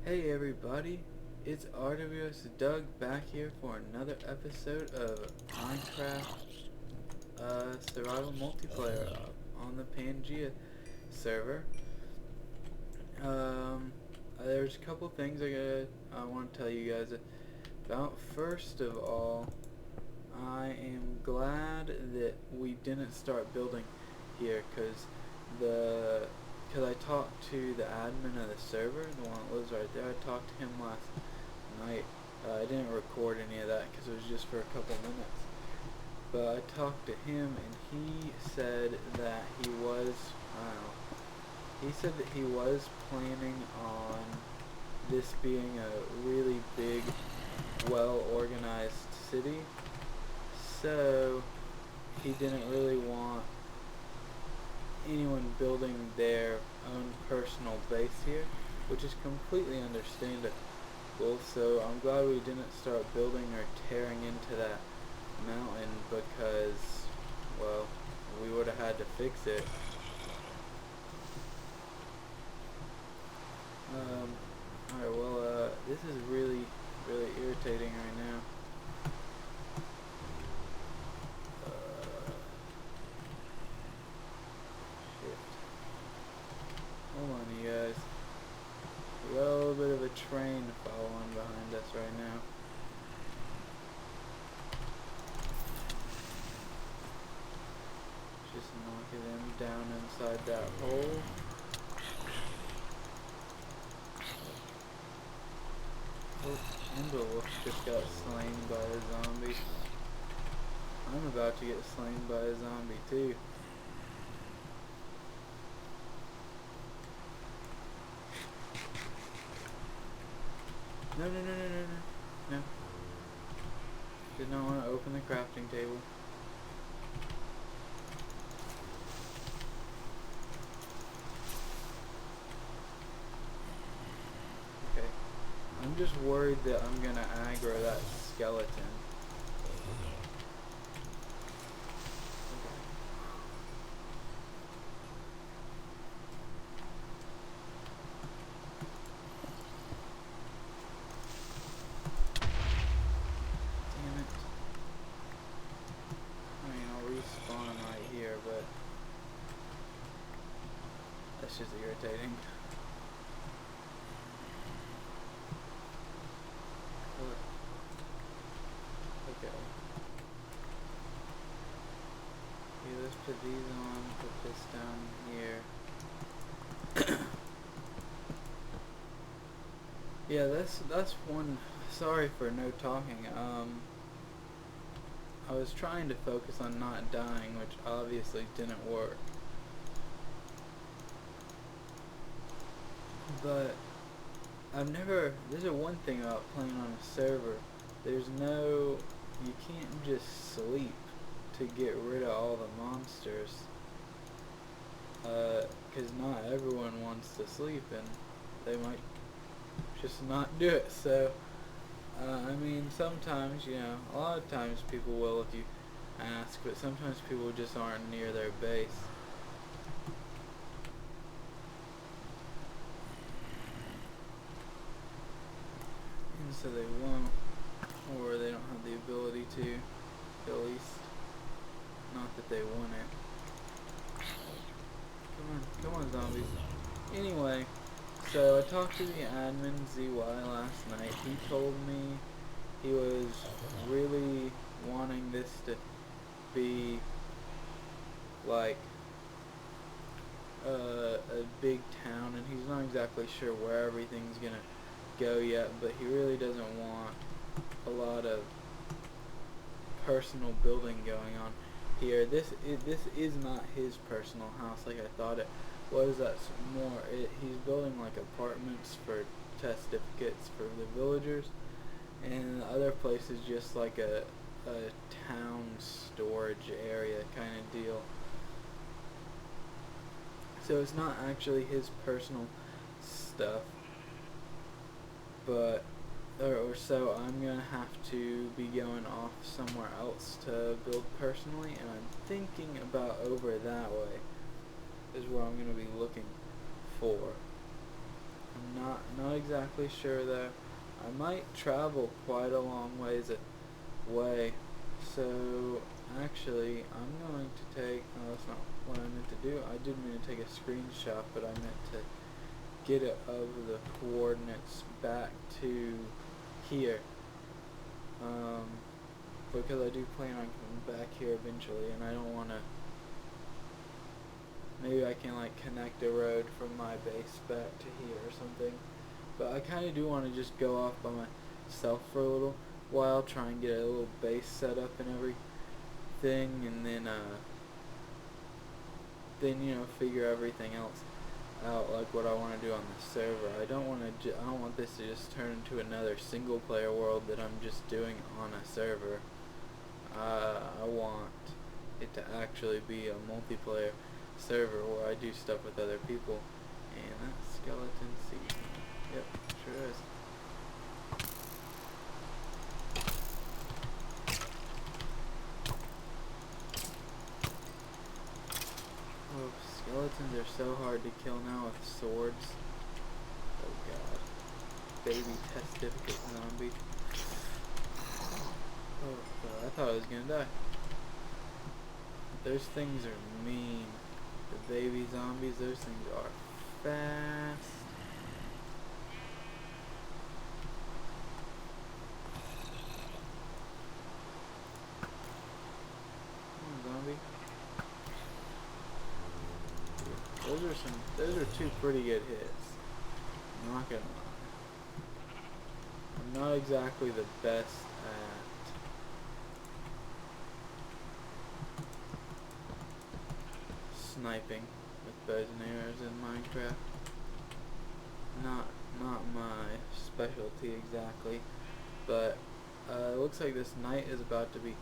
Hey everybody, it's RWS Doug back here for another episode of Minecraft Survival Multiplayer on the Pangea server. There's a couple things I want to tell you guys about. First of all, I am glad that we didn't start building here because I talked to the admin of the server, the one that lives right there. I talked to him last night. I didn't record any of that because it was just for a couple minutes. But I talked to him and he said that he was, planning on this being a really big, well-organized city. So he didn't really want anyone building their own personal base here, which is completely understandable. So I'm glad we didn't start building or tearing into that mountain because, well, we would have had to fix it. Alright, well, this is really irritating right now. Hold on, you guys. We got a little bit of a train following behind us right now. Just knocking them down inside that hole. Oh, Emberwolf just got slain by a zombie. I'm about to get slain by a zombie too. No. No. Did not want to open the crafting table. Okay. I'm just worried that I'm gonna aggro that skeleton. But that's just irritating. Okay. Let's put these on, put this down here. Yeah, that's one. Sorry for no talking. I was trying to focus on not dying, which obviously didn't work. But there's a one thing about playing on a server. You can't just sleep to get rid of all the monsters. Because not everyone wants to sleep and they might just not do it. So, I mean, sometimes, a lot of times people will if you ask, but sometimes people just aren't near their base. And so they won't, or they don't have the ability to, at least. Not that they want it. Come on, zombies. Anyway. So I talked to the admin ZY last night. He told me he was really wanting this to be like a big town, and he's not exactly sure where everything's gonna go yet, but he really doesn't want a lot of personal building going on here. This is not his personal house like I thought it was. That's more he's building like apartments for test certificates for the villagers, and the other place is just like a town storage area kind of deal. So it's not actually his personal stuff, but or so I'm gonna have to be going off somewhere else to build personally, and I'm thinking about over that way is where I'm gonna be looking for. I'm not exactly sure though. I might travel quite a long ways away. So actually, I'm going to take. No, that's not what I meant to do. I did mean to take a screenshot, but I meant to get it of the coordinates back to here. Because I do plan on coming back here eventually, and I don't want to. Maybe I can like connect a road from my base back to here or something. But I kind of do want to just go off by myself for a little while, try and get a little base set up and everything, and then you know, figure everything else out, like what I want to do on the server. I don't want this to just turn into another single player world that I'm just doing on a server. I want it to actually be a multiplayer server where I do stuff with other people. And that's skeleton season. Yep, sure is. Oh, skeletons are so hard to kill now with swords. Oh god. Baby testificate zombie. Oh god, I thought I was gonna die. Those things are mean. The baby zombies, those things are fast. Come on, zombie. Those are two pretty good hits. I'm not gonna lie. I'm not exactly the best at sniping with bows and arrows in Minecraft. Not my specialty exactly, but it looks like this night is about to be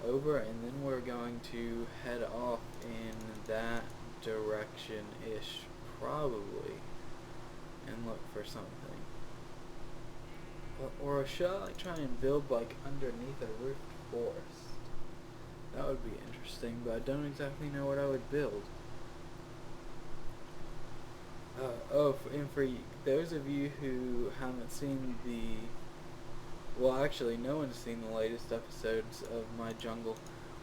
over, and then we're going to head off in that direction-ish, probably, and look for something. Or should I like try and build like underneath a roofed forest? That would be interesting, but I don't exactly know what I would build. And for those of you who haven't seen well, actually, no one's seen the latest episodes of my jungle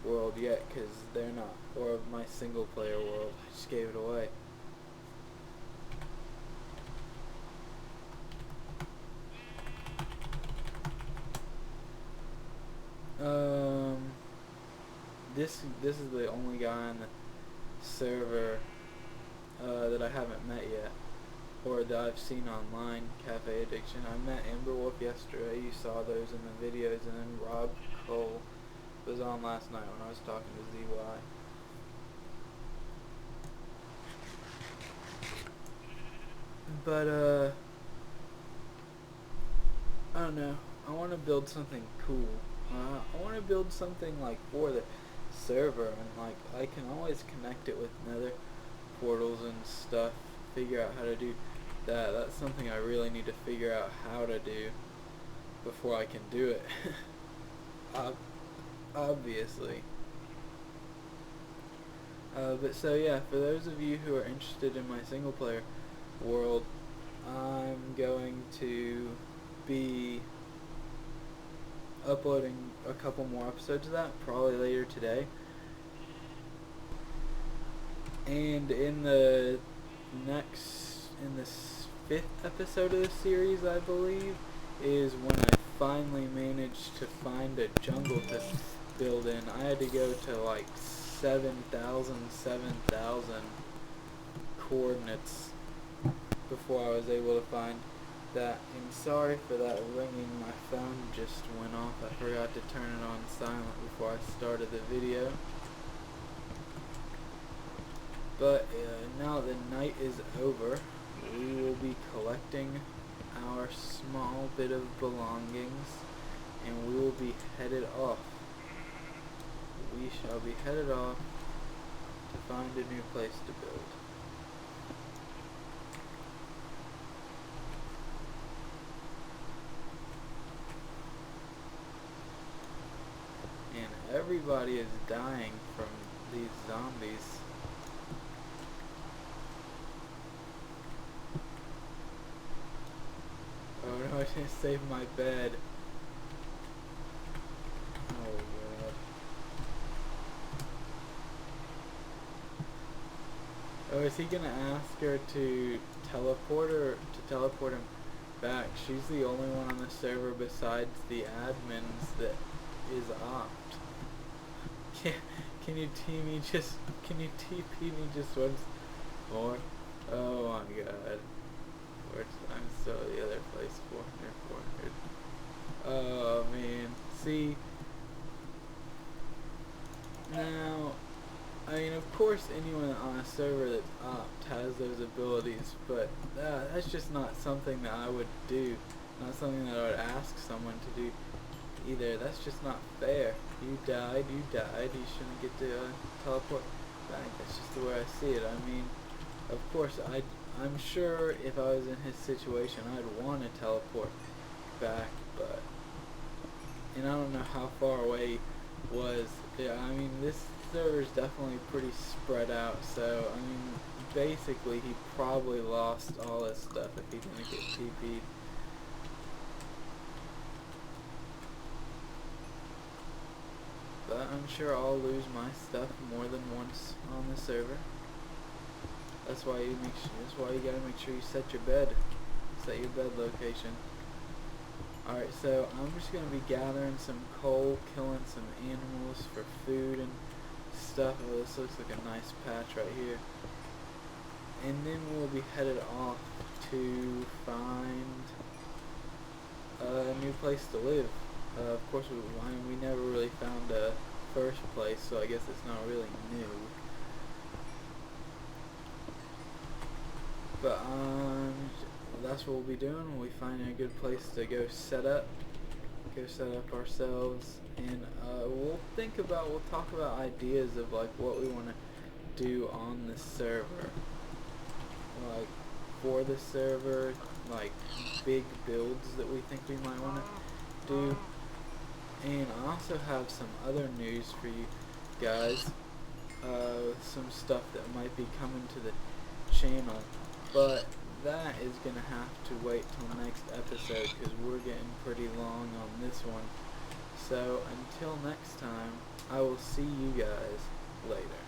world yet, because they're not, or of my single player world. I just gave it away. This is the only guy on the server that I haven't met yet, or that I've seen online, Cafe Addiction. I met Emberwolf yesterday, you saw those in the videos, and then Rob Cole was on last night when I was talking to ZY. But, I don't know, I want to build something cool. I want to build something like for the server, and like I can always connect it with nether portals and stuff, figure out how to do that. That's something I really need to figure out how to do before I can do it. Obviously. But so yeah, for those of you who are interested in my single player world, I'm going to be uploading a couple more episodes of that, probably later today. And in the fifth episode of the series, I believe, is when I finally managed to find a jungle to build in. I had to go to like 7,000 coordinates before I was able to find that. And sorry for that ringing, my phone just went off. I forgot to turn it on silent before I started the video. But now the night is over, we will be collecting our small bit of belongings, and we will be headed off. We shall be headed off to find a new place to build. And everybody is dying from these zombies. I just saved my bed. Oh god. Oh, is he gonna ask her to teleport him back? She's the only one on the server besides the admins that is opt. Can you TP me just once more? Oh my god. I'm still at the other place, 400. Oh man. See, now, I mean, of course anyone on a server that's opt has those abilities, but that's just not something that I would do. Not something that I would ask someone to do either. That's just not fair. You died, you shouldn't get to teleport back. That's just the way I see it. I mean, of course, I'm sure if I was in his situation, I'd want to teleport back, but, and I don't know how far away he was. Yeah, I mean, this server's definitely pretty spread out, so, I mean, basically, he probably lost all his stuff if he didn't get TP'd. But I'm sure I'll lose my stuff more than once on the server. That's why you gotta make sure you set your bed location. Alright, so I'm just gonna be gathering some coal, killing some animals for food and stuff. Oh, this looks like a nice patch right here. And then we'll be headed off to find a new place to live. Of course, we never really found a first place, so I guess it's not really new. But that's what we'll be doing when we find a good place to go set up ourselves, and we'll talk about ideas of like what we want to do on the server, like for the server, like big builds that we think we might want to do. And I also have some other news for you guys, some stuff that might be coming to the channel, but that is going to have to wait till next episode because we're getting pretty long on this one. So until next time, I will see you guys later.